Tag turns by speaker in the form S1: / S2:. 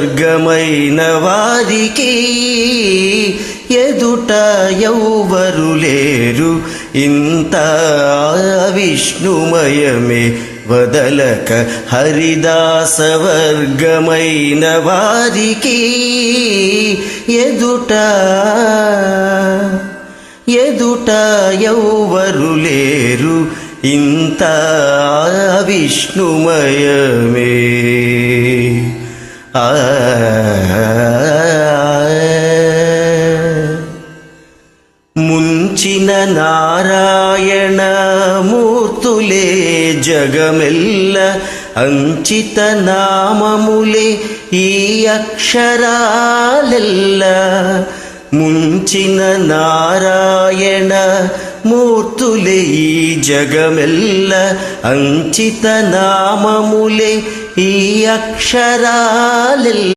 S1: స్వర్గమైన వారికి ఎదుట ఎవ్వరు లేరు, ఇంత విష్ణుమయమే వదలక హరిదాస వర్గమైన వారికి ఎదుట ఎవ్వరు లేరు, ఇంత విష్ణుమయమే. ముంచిన నారాయణ మూర్తులే జగమెల్ల, అంచిత నామములే ఈ అక్షరాలెల్ల. ముంచిన నారాయణ మూర్తులే ఈ జగమెల్ల, అంచిత నామములే ఈ అక్షరాలెల్ల.